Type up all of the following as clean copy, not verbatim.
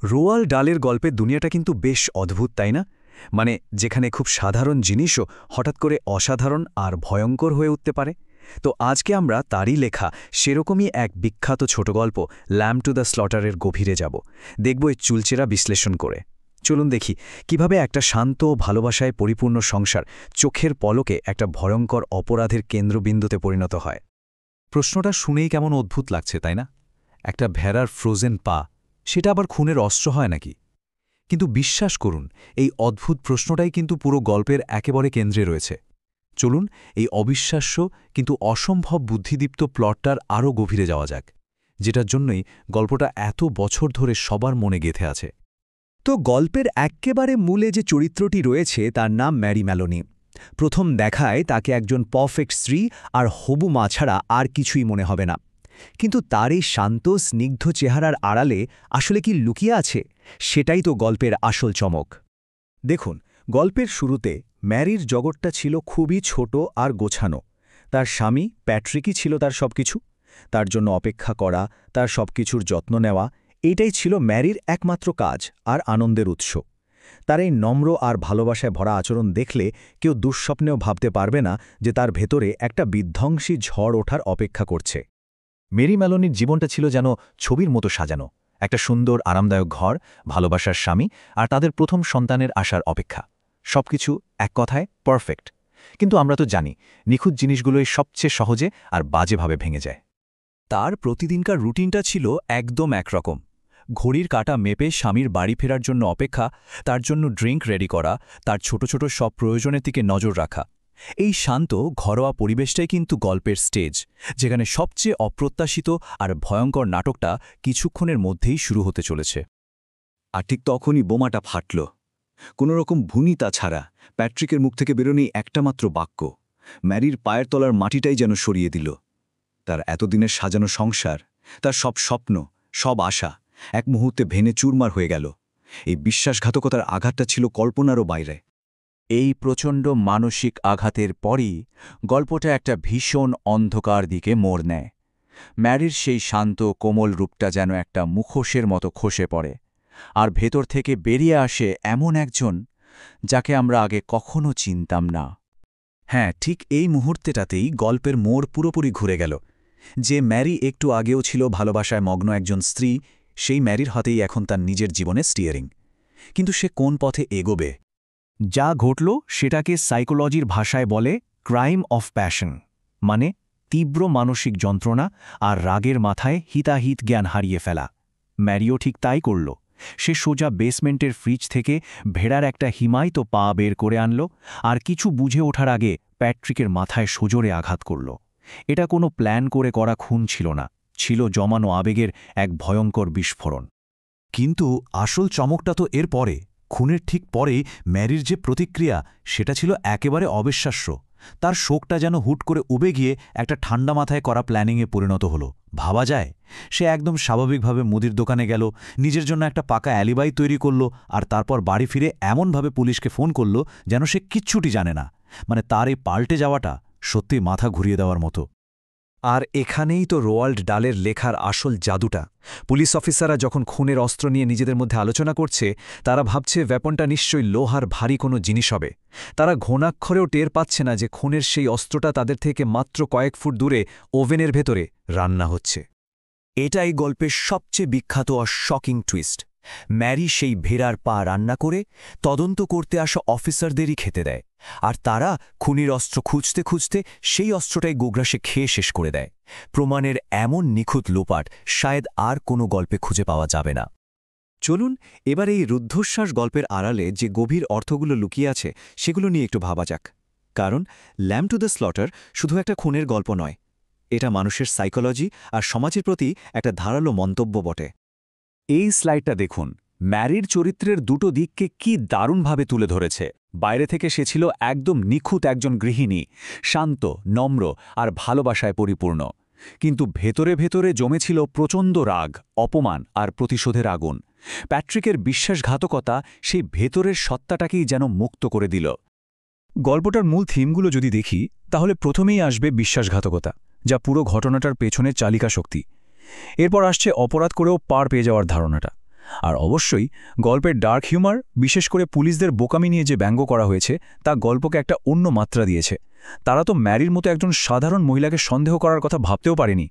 রোয়াল ডালের গল্পের দুনিয়াটা কিন্তু বেশ অদ্ভুত, তাই না? মানে যেখানে খুব সাধারণ জিনিসও হঠাৎ করে অসাধারণ আর ভয়ঙ্কর হয়ে উঠতে পারে। তো আজকে আমরা তারই লেখা সেরকমই এক বিখ্যাত ছোট গল্প ল্যাম্ব টু দ্য স্লটারের গভীরে যাব, দেখব এর চুলচেরা বিশ্লেষণ করে। চলুন দেখি কিভাবে একটা শান্ত ভালোবাসায় পরিপূর্ণ সংসার চোখের পলকে একটা ভয়ঙ্কর অপরাধের কেন্দ্রবিন্দুতে পরিণত হয়। প্রশ্নটা শুনেই কেমন অদ্ভুত লাগছে, তাই না? একটা ভেড়ার ফ্রোজেন পা, সেটা আবার খুনের অস্ত্র হয় নাকি? কিন্তু বিশ্বাস করুন, এই অদ্ভুত প্রশ্নটাই কিন্তু পুরো গল্পের একেবারে কেন্দ্রে রয়েছে। চলুন এই অবিশ্বাস্য কিন্তু অসম্ভব বুদ্ধিদীপ্ত প্লটটার আরও গভীরে যাওয়া যাক, যেটার জন্যই গল্পটা এত বছর ধরে সবার মনে গেঁথে আছে। তো গল্পের এক্কেবারে মূলে যে চরিত্রটি রয়েছে তার নাম ম্যারি ম্যালোনি। প্রথম দেখায় তাকে একজন পারফেক্ট স্ত্রী আর হবু মা ছাড়া আর কিছুই মনে হবে না। কিন্তু তার এই শান্ত স্নিগ্ধ চেহারার আড়ালে আসলে কি লুকিয়ে আছে, সেটাই তো গল্পের আসল চমক। দেখুন, গল্পের শুরুতে ম্যারির জগৎটা ছিল খুবই ছোট আর গোছানো। তার স্বামী প্যাট্রিকই ছিল তার সবকিছু। তার জন্য অপেক্ষা করা, তার সবকিছুর যত্ন নেওয়া, এইটাই ছিল ম্যারির একমাত্র কাজ আর আনন্দের উৎস। তার এই নম্র আর ভালোবাসায় ভরা আচরণ দেখলে কেউ দুঃস্বপ্নেও ভাবতে পারবে না যে তার ভেতরে একটা বিধ্বংসী ঝড় ওঠার অপেক্ষা করছে। মেরি ম্যালোনির জীবনটা ছিল যেন ছবির মতো সাজানো, একটা সুন্দর আরামদায়ক ঘর, ভালোবাসার স্বামী আর তাদের প্রথম সন্তানের আসার অপেক্ষা। সবকিছু এক কথায় পারফেক্ট। কিন্তু আমরা তো জানি, নিখুঁত জিনিসগুলোই সবচেয়ে সহজে আর বাজেভাবে ভেঙে যায়। তার প্রতিদিনকার রুটিনটা ছিল একদম একরকম। ঘড়ির কাঁটা মেপে স্বামীর বাড়ি ফেরার জন্য অপেক্ষা, তার জন্য ড্রিঙ্ক রেডি করা, তার ছোট ছোট সব প্রয়োজনের দিকে নজর রাখা। এই শান্ত ঘরোয়া পরিবেশটাই কিন্তু গল্পের স্টেজ, যেখানে সবচেয়ে অপ্রত্যাশিত আর ভয়ঙ্কর নাটকটা কিছুক্ষণের মধ্যেই শুরু হতে চলেছে। আর ঠিক তখনই বোমাটা ফাটল। কোনোরকম ভুনিতা ছাড়া প্যাট্রিকের মুখ থেকে বেরোনি একটা মাত্র বাক্য, ম্যারির পায়ের তলার মাটিটাই যেন সরিয়ে দিল। তার এতদিনের সাজানো সংসার, তার সব স্বপ্ন, সব আশা এক মুহূর্তে ভেঙে চুরমার হয়ে গেল। এই বিশ্বাসঘাতকতার আঘাতটা ছিল কল্পনারও বাইরে। এই প্রচণ্ড মানসিক আঘাতের পরই গল্পটা একটা ভীষণ অন্ধকার দিকে মোড় নেয়। ম্যারির সেই শান্ত কোমল রূপটা যেন একটা মুখোশের মতো খসে পড়ে, আর ভেতর থেকে বেরিয়ে আসে এমন একজন যাকে আমরা আগে কখনো চিনতাম না। হ্যাঁ, ঠিক এই মুহূর্তেটাতেই গল্পের মোড় পুরোপুরি ঘুরে গেল। যে ম্যারি একটু আগেও ছিল ভালোবাসায় মগ্ন একজন স্ত্রী, সেই ম্যারির হাতেই এখন তার নিজের জীবনের স্টিয়ারিং। কিন্তু সে কোন পথে এগোবে? যা ঘটল সেটাকে সাইকোলজির ভাষায় বলে ক্রাইম অফ প্যাশন, মানে তীব্র মানসিক যন্ত্রণা আর রাগের মাথায় হিতাহিত জ্ঞান হারিয়ে ফেলা। ম্যারিও ঠিক তাই করল। সে সোজা বেসমেন্টের ফ্রিজ থেকে ভেড়ার একটা হিমায়িত পা বের করে আনল, আর কিছু বুঝে ওঠার আগে প্যাট্রিকের মাথায় সজোরে আঘাত করল। এটা কোনো প্ল্যান করে করা খুন ছিল না, ছিল জমানো আবেগের এক ভয়ঙ্কর বিস্ফোরণ। কিন্তু আসল চমকটা তো এর পরে। খুনের ঠিক পরেই ম্যারির যে প্রতিক্রিয়া, সেটা ছিল একেবারে অবিশ্বাস্য। তার শোকটা যেন হুট করে উবে গিয়ে একটা ঠান্ডা মাথায় করা প্ল্যানিংয়ে পরিণত হলো। ভাবা যায়, সে একদম স্বাভাবিকভাবে মুদির দোকানে গেল, নিজের জন্য একটা পাকা অ্যালিবাই তৈরি করল, আর তারপর বাড়ি ফিরে এমনভাবে পুলিশকে ফোন করল যেন সে কিচ্ছুটি জানে না। মানে তার এই পাল্টে যাওয়াটা সত্যি মাথা ঘুরিয়ে দেওয়ার মতো। আর এখানেই তো রোয়াল্ড ডালের লেখার আসল জাদুটা। পুলিশ অফিসাররা যখন খুনের অস্ত্র নিয়ে নিজেদের মধ্যে আলোচনা করছে, তারা ভাবছে ব্যাপনটা নিশ্চয়ই লোহার ভারী কোনো জিনিস হবে। তারা ঘনাক্ষরেও টের পাচ্ছে না যে খুনের সেই অস্ত্রটা তাদের থেকে মাত্র কয়েক ফুট দূরে ওভেনের ভেতরে রান্না হচ্ছে। এটাই গল্পের সবচেয়ে বিখ্যাত আর শকিং টুইস্ট। ম্যারি সেই ভেড়ার পা রান্না করে তদন্ত করতে আসা অফিসারদেরই খেতে দেয়, আর তারা খুনির অস্ত্র খুঁজতে খুঁজতে সেই অস্ত্রটাই গোগ্রাসে খেয়ে শেষ করে দেয়। প্রমাণের এমন নিখুঁত লোপাট শায়দ আর কোনো গল্পে খুঁজে পাওয়া যাবে না। চলুন এবার এই রুদ্ধশ্বাস গল্পের আড়ালে যে গভীর অর্থগুলো লুকিয়ে আছে সেগুলো নিয়ে একটু ভাবা যাক। কারণ ল্যাম্ব টু দ্য স্লটার শুধু একটা খুনের গল্প নয়, এটা মানুষের সাইকোলজি আর সমাজের প্রতি একটা ধারালো মন্তব্য বটে। এই স্লাইডটা দেখুন, ম্যারির চরিত্রের দুটো দিককে কি দারুণভাবে তুলে ধরেছে। বাইরে থেকে সে ছিল একদম নিখুঁত একজন গৃহিণী, শান্ত, নম্র আর ভালোবাসায় পরিপূর্ণ। কিন্তু ভেতরে ভেতরে জমেছিল প্রচণ্ড রাগ, অপমান আর প্রতিশোধের আগুন। প্যাট্রিকের বিশ্বাসঘাতকতা সেই ভেতরের সত্তাটাকেই যেন মুক্ত করে দিল। গল্পটার মূল থিমগুলো যদি দেখি, তাহলে প্রথমেই আসবে বিশ্বাসঘাতকতা, যা পুরো ঘটনাটার পেছনের চালিকা শক্তি। এরপর আসছে অপরাধ করেও পার পেয়ে যাওয়ার ধারণাটা, আর অবশ্যই গল্পের ডার্ক হিউমার, বিশেষ করে পুলিশদের বোকামি নিয়ে যে ব্যঙ্গ করা হয়েছে, তা গল্পকে একটা অন্য মাত্রা দিয়েছে। তারা তো ম্যারির মতো একজন সাধারণ মহিলাকে সন্দেহ করার কথা ভাবতেও পারেনি।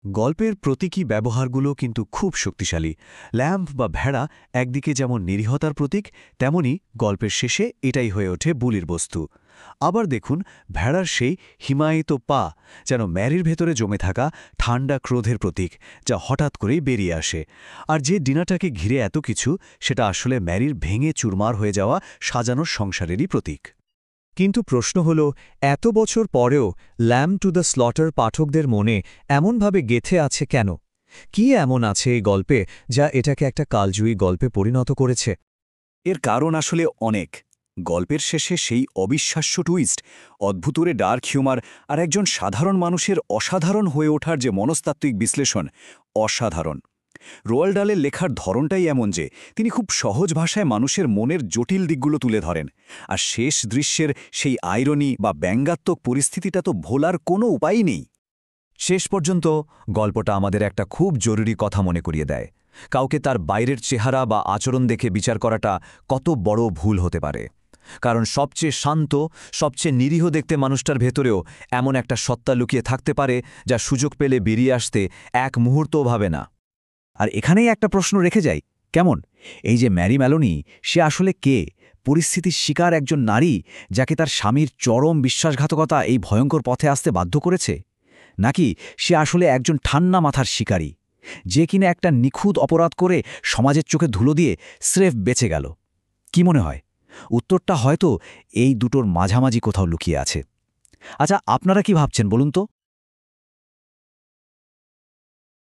গল্পের প্রতীকী ব্যবহারগুলো কিন্তু খুব শক্তিশালী। ল্যাম্প বা ভেড়া একদিকে যেমন নিরীহতার প্রতীক, তেমনি গল্পের শেষে এটাই হয়ে ওঠে বুলির বস্তু। আবার দেখুন, ভেড়ার সেই হিমায়িত পা যেন ম্যারির ভেতরে জমে থাকা ঠান্ডা ক্রোধের প্রতীক, যা হঠাৎ করেই বেরিয়ে আসে। আর যে ডিনাটাকে ঘিরে এত কিছু, সেটা আসলে ম্যারির ভেঙে চুরমার হয়ে যাওয়া সাজানো সংসারেরই প্রতীক। কিন্তু প্রশ্ন হল, এত বছর পরেও ল্যাম্ব টু দ্য স্লটার পাঠকদের মনে এমনভাবে গেঁথে আছে কেন? কি এমন আছে এই গল্পে যা এটাকে একটা কালজয়ী গল্পে পরিণত করেছে? এর কারণ আসলে অনেক। গল্পের শেষে সেই অবিশ্বাস্য টুইস্ট, অদ্ভুতরে ডার্ক হিউমার আর একজন সাধারণ মানুষের অসাধারণ হয়ে ওঠার যে মনস্তাত্ত্বিক বিশ্লেষণ, অসাধারণ। রোয়াল্ড ডালের লেখার ধরনটাই এমন যে তিনি খুব সহজ ভাষায় মানুষের মনের জটিল দিকগুলো তুলে ধরেন, আর শেষ দৃশ্যের সেই আইরনি বা ব্যঙ্গাত্মক পরিস্থিতিটা তো ভোলার কোনো উপায়ই নেই। শেষ পর্যন্ত গল্পটা আমাদের একটা খুব জরুরি কথা মনে করিয়ে দেয়। কাউকে তার বাইরের চেহারা বা আচরণ দেখে বিচার করাটা কত বড় ভুল হতে পারে। কারণ সবচেয়ে শান্ত, সবচেয়ে নিরীহ দেখতে মানুষটার ভেতরেও এমন একটা সত্তা লুকিয়ে থাকতে পারে যা সুযোগ পেলে বেরিয়ে আসতে এক মুহূর্তও ভাবে না। আর এখানেই একটা প্রশ্ন রেখে যাই, কেমন এই যে ম্যারি ম্যালোনি, সে আসলে কে? পরিস্থিতির শিকার একজন নারী যাকে তার স্বামীর চরম বিশ্বাসঘাতকতা এই ভয়ঙ্কর পথে আসতে বাধ্য করেছে? নাকি সে আসলে একজন ঠান্ডা মাথার শিকারী, যে কিনা একটা নিখুঁত অপরাধ করে সমাজের চোখে ধুলো দিয়ে স্রেফ বেঁচে গেল? কি মনে হয়? উত্তরটা হয়তো এই দুটোর মাঝামাঝি কোথাও লুকিয়ে আছে। আচ্ছা, আপনারা কি ভাবছেন বলুন তো?